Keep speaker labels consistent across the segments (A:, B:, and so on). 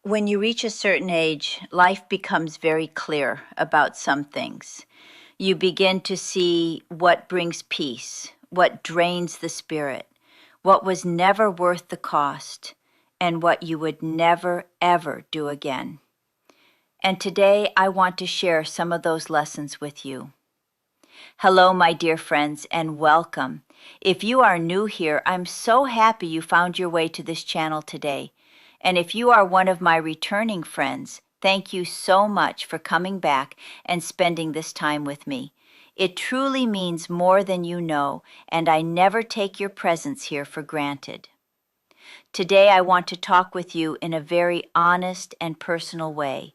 A: When you reach a certain age, life becomes very clear about some things. You begin to see what brings peace, what drains the spirit, what was never worth the cost, and what you would never, ever do again. And today I want to share some of those lessons with you. Hello, my dear friends, and welcome. If you are new here, I'm so happy you found your way to this channel today. And if you are one of my returning friends, thank you so much for coming back and spending this time with me. It truly means more than you know, and I never take your presence here for granted. Today I want to talk with you in a very honest and personal way.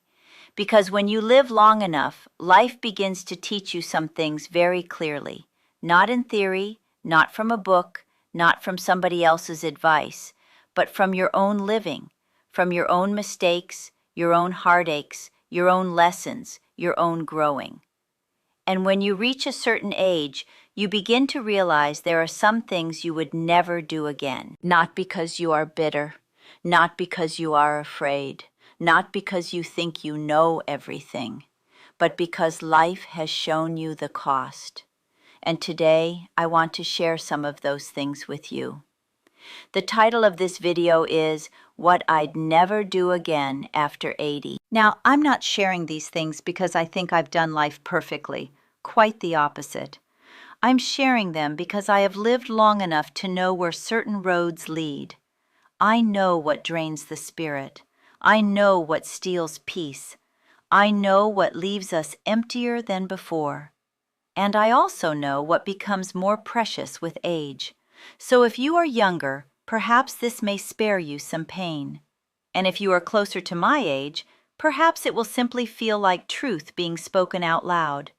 A: Because when you live long enough, life begins to teach you some things very clearly. Not in theory, not from a book, not from somebody else's advice, but from your own living, from your own mistakes, your own heartaches, your own lessons, your own growing. And when you reach a certain age, you begin to realize there are some things you would never do again. Not because you are bitter, not because you are afraid, not because you think you know everything, but because life has shown you the cost. And today, I want to share some of those things with you. The title of this video is What I'd Never Do Again After 80. Now, I'm not sharing these things because I think I've done life perfectly. Quite the opposite. I'm sharing them because I have lived long enough to know where certain roads lead. I know what drains the spirit. I know what steals peace. I know what leaves us emptier than before. And I also know what becomes more precious with age. So if you are younger, perhaps this may spare you some pain. And if you are closer to my age, perhaps it will simply feel like truth being spoken out loud.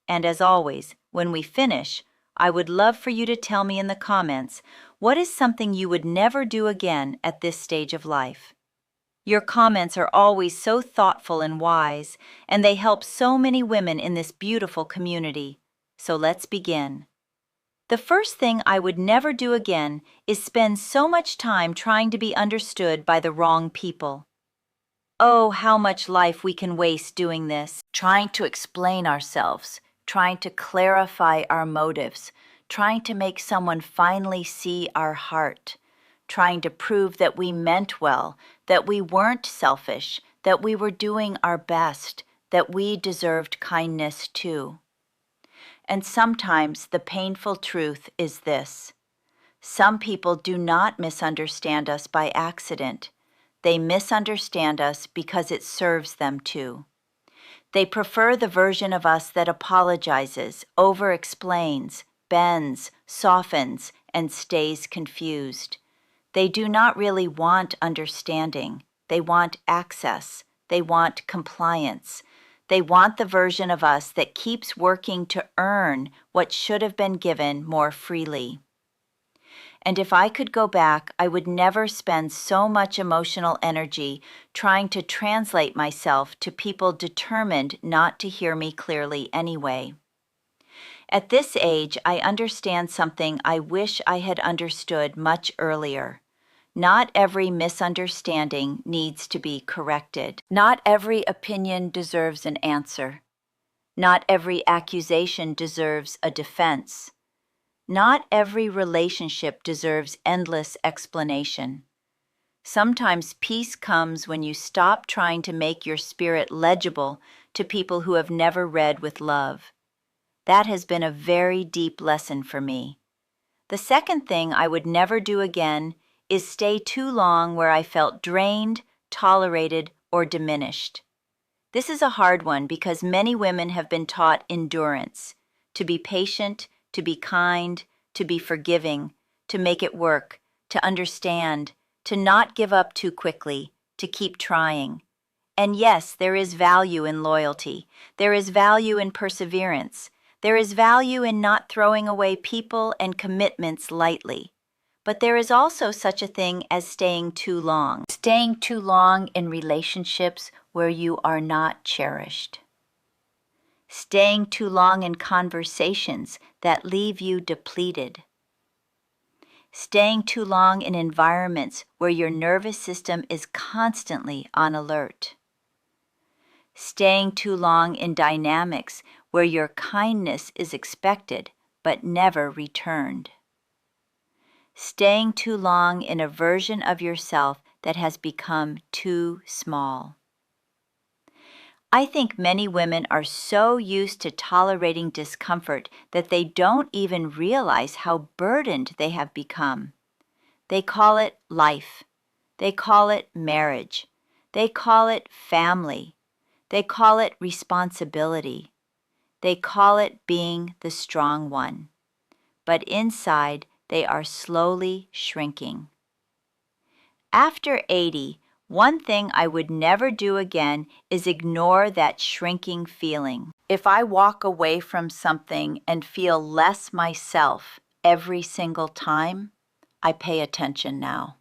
A: And as always, when we finish, I would love for you to tell me in the comments, what is something you would never do again at this stage of life? Your comments are always so thoughtful and wise, and they help so many women in this beautiful community. So let's begin. The first thing I would never do again is spend so much time trying to be understood by the wrong people. Oh, how much life we can waste doing this, trying to explain ourselves, trying to clarify our motives, trying to make someone finally see our heart, trying to prove that we meant well, that we weren't selfish, that we were doing our best, that we deserved kindness too. And sometimes the painful truth is this. Some people do not misunderstand us by accident. They misunderstand us because it serves them to. They prefer the version of us that apologizes, over-explains, bends, softens, and stays confused. They do not really want understanding. They want access. They want compliance. They want the version of us that keeps working to earn what should have been given more freely. And if I could go back, I would never spend so much emotional energy trying to translate myself to people determined not to hear me clearly anyway. At this age, I understand something I wish I had understood much earlier. Not every misunderstanding needs to be corrected. Not every opinion deserves an answer. Not every accusation deserves a defense. Not every relationship deserves endless explanation. Sometimes peace comes when you stop trying to make your spirit legible to people who have never read with love. That has been a very deep lesson for me. The second thing I would never do again is stay too long where I felt drained, tolerated, or diminished. This is a hard one because many women have been taught endurance, to be patient, to be kind, to be forgiving, to make it work, to understand, to not give up too quickly, to keep trying. And yes, there is value in loyalty. There is value in perseverance. There is value in not throwing away people and commitments lightly. But there is also such a thing as staying too long. Staying too long in relationships where you are not cherished. Staying too long in conversations that leave you depleted. staying too long in environments where your nervous system is constantly on alert, staying too long in dynamics where your kindness is expected but never returned, staying too long in a version of yourself that has become too small. I think many women are so used to tolerating discomfort that they don't even realize how burdened they have become. They call it life. They call it marriage. They call it family. They call it responsibility. They call it being the strong one. But inside, they are slowly shrinking. After 80, one thing I would never do again is ignore that shrinking feeling. If I walk away from something and feel less myself every single time, I pay attention now.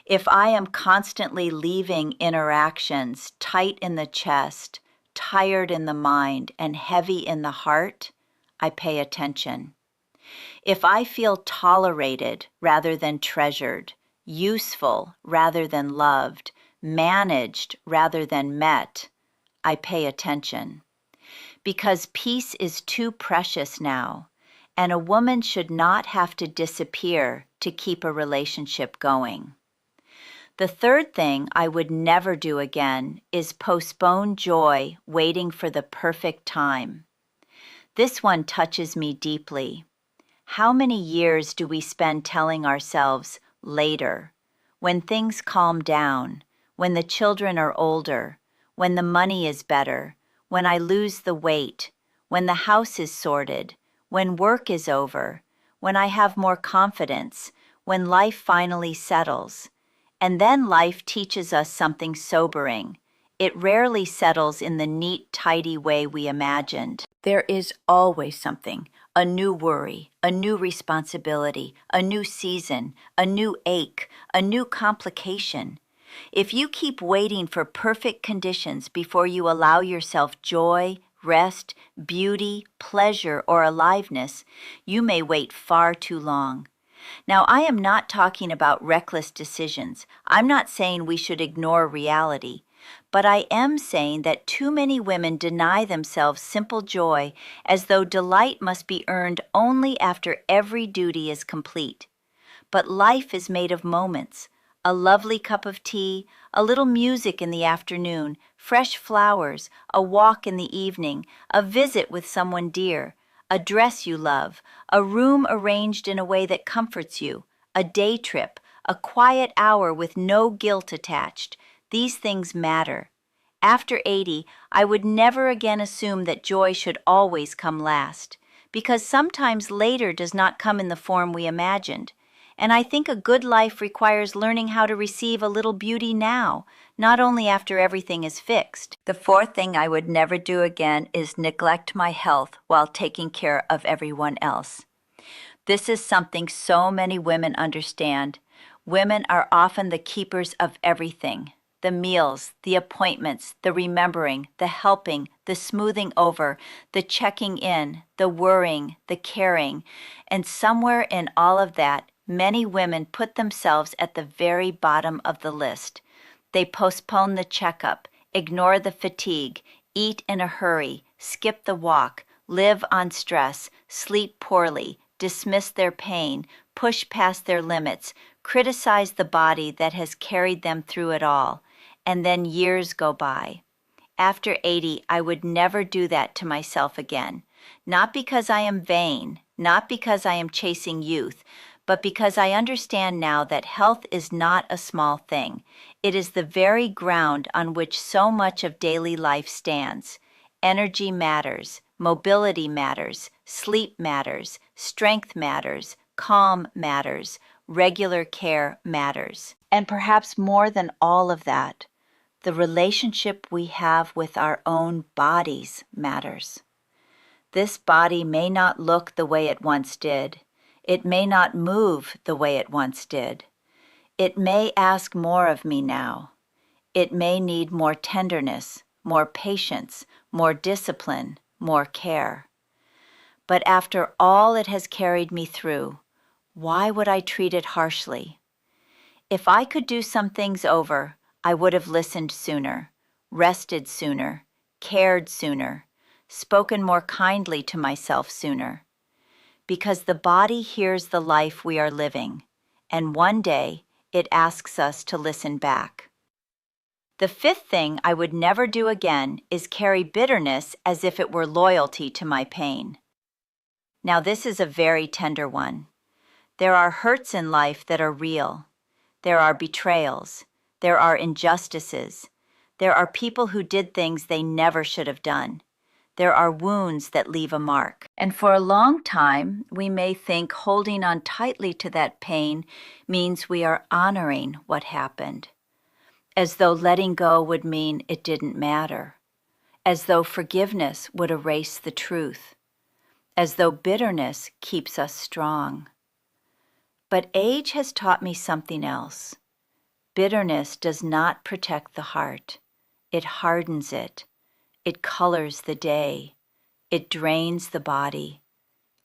A: If I am constantly leaving interactions tight in the chest, tired in the mind, and heavy in the heart, I pay attention. If I feel tolerated rather than treasured, useful rather than loved, managed rather than met, I pay attention. Because peace is too precious now, and a woman should not have to disappear to keep a relationship going. The third thing I would never do again is postpone joy waiting for the perfect time. This one touches me deeply. How many years do we spend telling ourselves later, when things calm down, when the children are older, when the money is better, when I lose the weight, when the house is sorted, when work is over, when I have more confidence, when life finally settles. And then life teaches us something sobering. It rarely settles in the neat, tidy way we imagined. There is always something, a new worry, a new responsibility, a new season, a new ache, a new complication. If you keep waiting for perfect conditions before you allow yourself joy, rest, beauty, pleasure, or aliveness, you may wait far too long. Now, I am not talking about reckless decisions. I'm not saying we should ignore reality. But I am saying that too many women deny themselves simple joy as though delight must be earned only after every duty is complete. But life is made of moments. A lovely cup of tea, a little music in the afternoon, fresh flowers, a walk in the evening, a visit with someone dear, a dress you love, a room arranged in a way that comforts you, a day trip, a quiet hour with no guilt attached. These things matter. After 80, I would never again assume that joy should always come last, because sometimes later does not come in the form we imagined. And I think a good life requires learning how to receive a little beauty now, not only after everything is fixed. The fourth thing I would never do again is neglect my health while taking care of everyone else. This is something so many women understand. Women are often the keepers of everything. The meals, the appointments, the remembering, the helping, the smoothing over, the checking in, the worrying, the caring. And somewhere in all of that, many women put themselves at the very bottom of the list. They postpone the checkup, ignore the fatigue, eat in a hurry, skip the walk, live on stress, sleep poorly, dismiss their pain, push past their limits, criticize the body that has carried them through it all. And then years go by. After 80, I would never do that to myself again. Not because I am vain, not because I am chasing youth, but because I understand now that health is not a small thing. It is the very ground on which so much of daily life stands. Energy matters, mobility matters, sleep matters, strength matters, calm matters, regular care matters. And perhaps more than all of that, the relationship we have with our own bodies matters. This body may not look the way it once did. It may not move the way it once did. It may ask more of me now. It may need more tenderness, more patience, more discipline, more care. But after all it has carried me through, Why would I treat it harshly? If I could do some things over, I would have listened sooner, rested sooner, cared sooner, spoken more kindly to myself sooner. Because the body hears the life we are living, and one day it asks us to listen back. The fifth thing I would never do again is carry bitterness as if it were loyalty to my pain. Now, this is a very tender one. There are hurts in life that are real. There are betrayals. There are injustices. There are people who did things they never should have done. There are wounds that leave a mark. And for a long time, we may think holding on tightly to that pain means we are honoring what happened, as though letting go would mean it didn't matter, as though forgiveness would erase the truth, as though bitterness keeps us strong. But age has taught me something else. Bitterness does not protect the heart. It hardens it. It colors the day. It drains the body.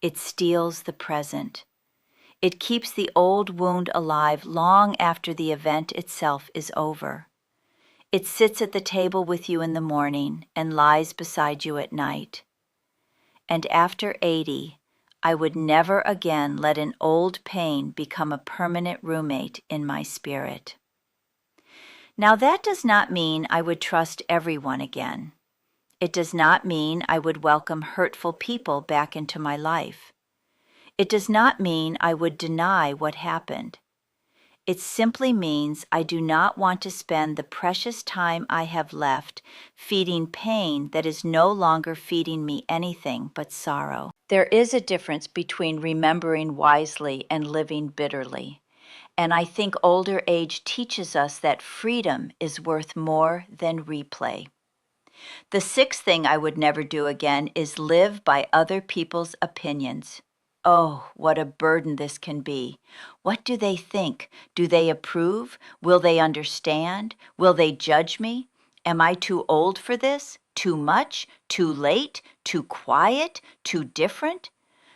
A: It steals the present. It keeps the old wound alive long after the event itself is over. It sits at the table with you in the morning and lies beside you at night. And after 80, I would never again let an old pain become a permanent roommate in my spirit. Now, that does not mean I would trust everyone again. It does not mean I would welcome hurtful people back into my life. It does not mean I would deny what happened. It simply means I do not want to spend the precious time I have left feeding pain that is no longer feeding me anything but sorrow. There is a difference between remembering wisely and living bitterly. And I think older age teaches us that freedom is worth more than replay. The sixth thing I would never do again is live by other people's opinions. Oh, what a burden this can be. What do they think? Do they approve? Will they understand? Will they judge me? Am I too old for this? Too much? Too late? Too quiet? Too different?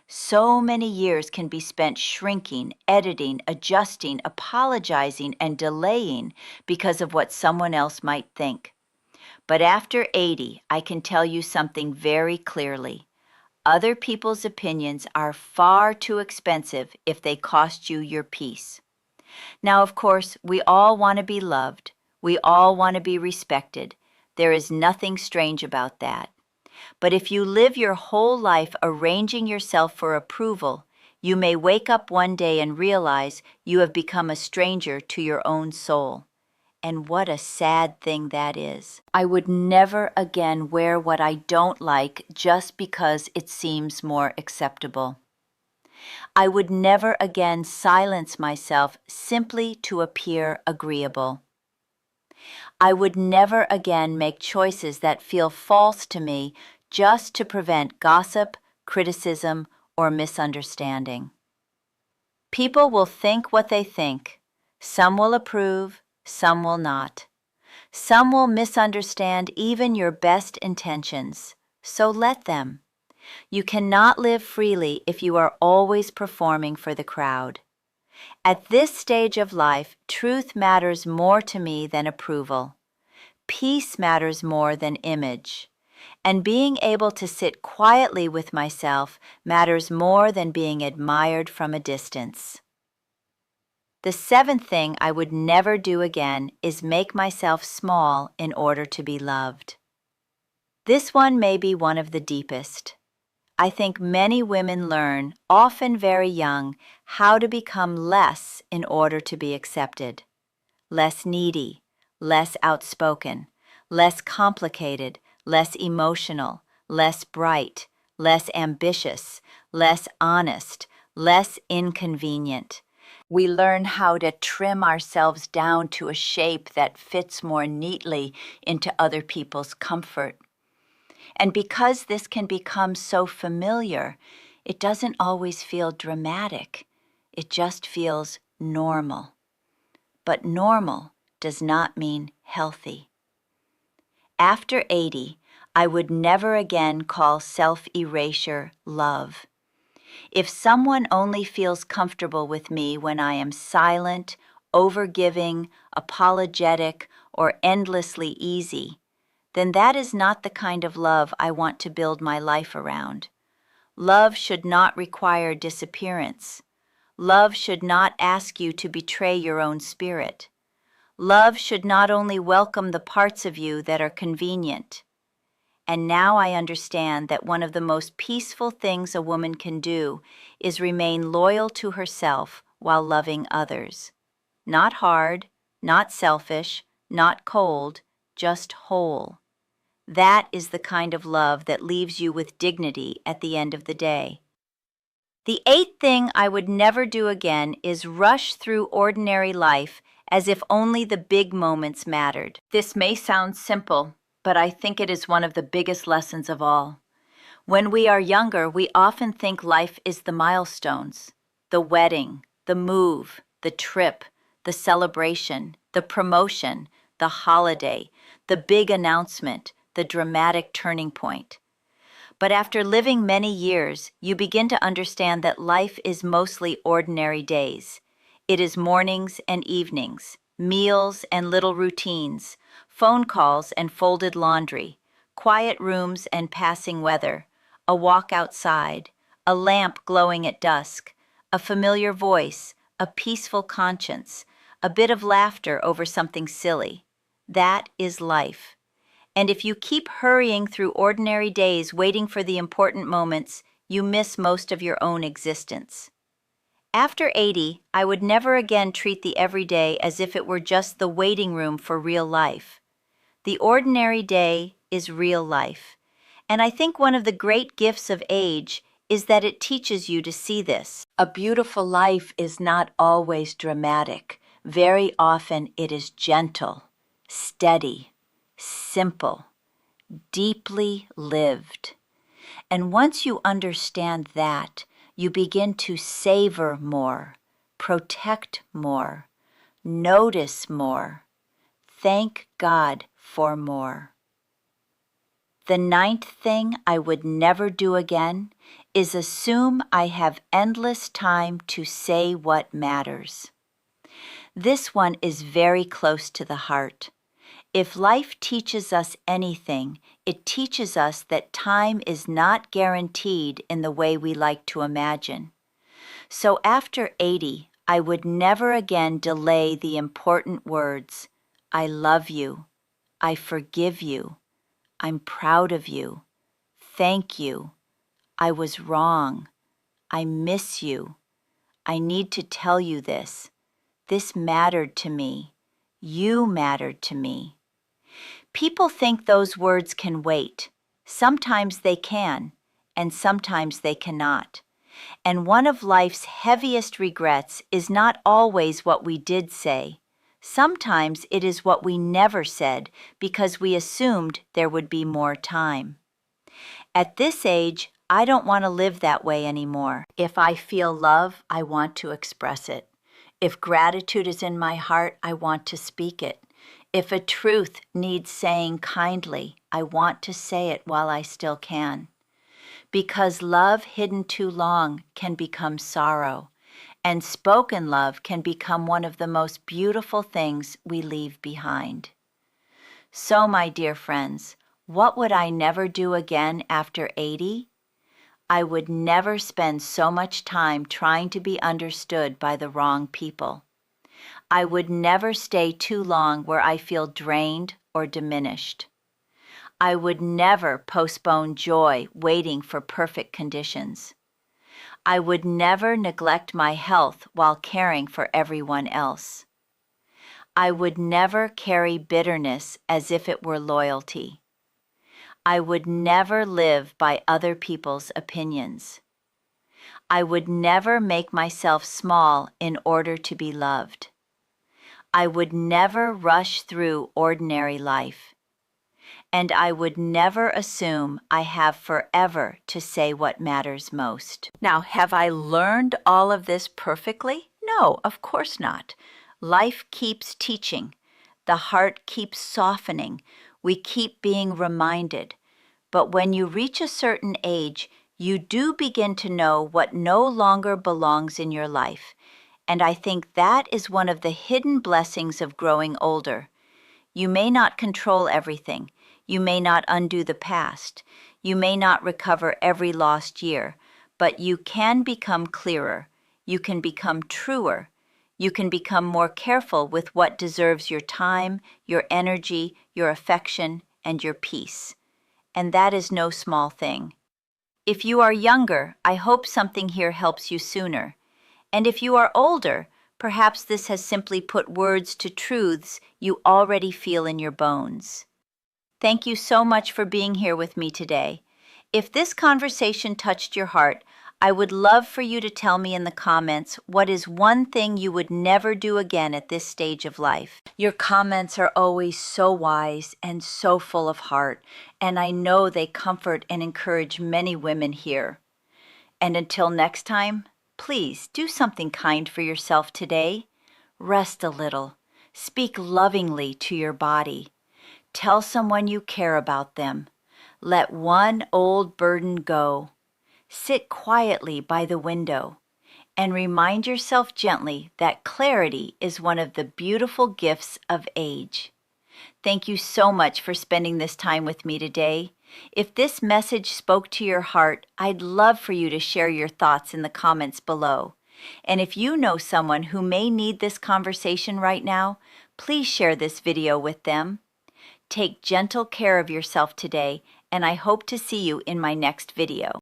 A: So many years can be spent shrinking, editing, adjusting, apologizing, and delaying because of what someone else might think. But after 80, I can tell you something very clearly. Other people's opinions are far too expensive if they cost you your peace. Now, of course, we all want to be loved. We all want to be respected. There is nothing strange about that. But if you live your whole life arranging yourself for approval, you may wake up one day and realize you have become a stranger to your own soul. And what a sad thing that is. I would never again wear what I don't like just because it seems more acceptable. I would never again silence myself simply to appear agreeable. I would never again make choices that feel false to me just to prevent gossip, criticism, or misunderstanding. People will think what they think. Some will approve, some will not. Some will misunderstand even your best intentions, so let them. You cannot live freely if you are always performing for the crowd. At this stage of life, truth matters more to me than approval. Peace matters more than image. And being able to sit quietly with myself matters more than being admired from a distance. The seventh thing I would never do again is make myself small in order to be loved. This one may be one of the deepest. I think many women learn, often very young, how to become less in order to be accepted. Less needy, less outspoken, less complicated, less emotional, less bright, less ambitious, less honest, less inconvenient. We learn how to trim ourselves down to a shape that fits more neatly into other people's comfort. And because this can become so familiar, it doesn't always feel dramatic. It just feels normal. But normal does not mean healthy. After 80, I would never again call self-erasure love. If someone only feels comfortable with me when I am silent, overgiving, apologetic, or endlessly easy, then that is not the kind of love I want to build my life around. Love should not require disappearance. Love should not ask you to betray your own spirit. Love should not only welcome the parts of you that are convenient. And now I understand that one of the most peaceful things a woman can do is remain loyal to herself while loving others. Not hard, not selfish, not cold, just whole. That is the kind of love that leaves you with dignity at the end of the day. The eighth thing I would never do again is rush through ordinary life as if only the big moments mattered. This may sound simple, but I think it is one of the biggest lessons of all. When we are younger, we often think life is the milestones, the wedding, the move, the trip, the celebration, the promotion, the holiday, the big announcement, the dramatic turning point. But after living many years, you begin to understand that life is mostly ordinary days. It is mornings and evenings, meals and little routines, phone calls and folded laundry, quiet rooms and passing weather, a walk outside, a lamp glowing at dusk, a familiar voice, a peaceful conscience, a bit of laughter over something silly. That is life. And if you keep hurrying through ordinary days waiting for the important moments, you miss most of your own existence. After 80, I would never again treat the everyday as if it were just the waiting room for real life. The ordinary day is real life. And I think one of the great gifts of age is that it teaches you to see this. A beautiful life is not always dramatic. Very often it is gentle, steady, simple, deeply lived. And once you understand that, you begin to savor more, protect more, notice more, thank God for more. The ninth thing I would never do again is assume I have endless time to say what matters. This one is very close to the heart. If life teaches us anything, it teaches us that time is not guaranteed in the way we like to imagine. So after 80, I would never again delay the important words, I love you, I forgive you, I'm proud of you, thank you, I was wrong, I miss you, I need to tell you this. This mattered to me. You mattered to me. People think those words can wait. Sometimes they can, and sometimes they cannot. And one of life's heaviest regrets is not always what we did say. Sometimes it is what we never said because we assumed there would be more time. At this age, I don't want to live that way anymore. If I feel love, I want to express it. If gratitude is in my heart, I want to speak it. If a truth needs saying kindly, I want to say it while I still can. Because love hidden too long can become sorrow, and spoken love can become one of the most beautiful things we leave behind. So, my dear friends, what would I never do again after 80? I would never spend so much time trying to be understood by the wrong people. I would never stay too long where I feel drained or diminished. I would never postpone joy waiting for perfect conditions. I would never neglect my health while caring for everyone else. I would never carry bitterness as if it were loyalty. I would never live by other people's opinions. I would never make myself small in order to be loved. I would never rush through ordinary life. And I would never assume I have forever to say what matters most. Now, have I learned all of this perfectly? No, of course not. Life keeps teaching. The heart keeps softening. We keep being reminded. But when you reach a certain age, You do begin to know what no longer belongs in your life. And I think that is one of the hidden blessings of growing older. You may not control everything. You may not undo the past. You may not recover every lost year, but you can become clearer. You can become truer. You can become more careful with what deserves your time, your energy, your affection, and your peace. And that is no small thing. If you are younger, I hope something here helps you sooner. And if you are older, perhaps this has simply put words to truths you already feel in your bones. Thank you so much for being here with me today. If this conversation touched your heart, I would love for you to tell me in the comments what is one thing you would never do again at this stage of life. Your comments are always so wise and so full of heart, and I know they comfort and encourage many women here. And until next time, please do something kind for yourself today. Rest a little. Speak lovingly to your body. Tell someone you care about them. Let one old burden go. Sit quietly by the window and remind yourself gently that clarity is one of the beautiful gifts of age. Thank you so much for spending this time with me today. If this message spoke to your heart, I'd love for you to share your thoughts in the comments below. And if you know someone who may need this conversation right now, please share this video with them. Take gentle care of yourself today, and I hope to see you in my next video.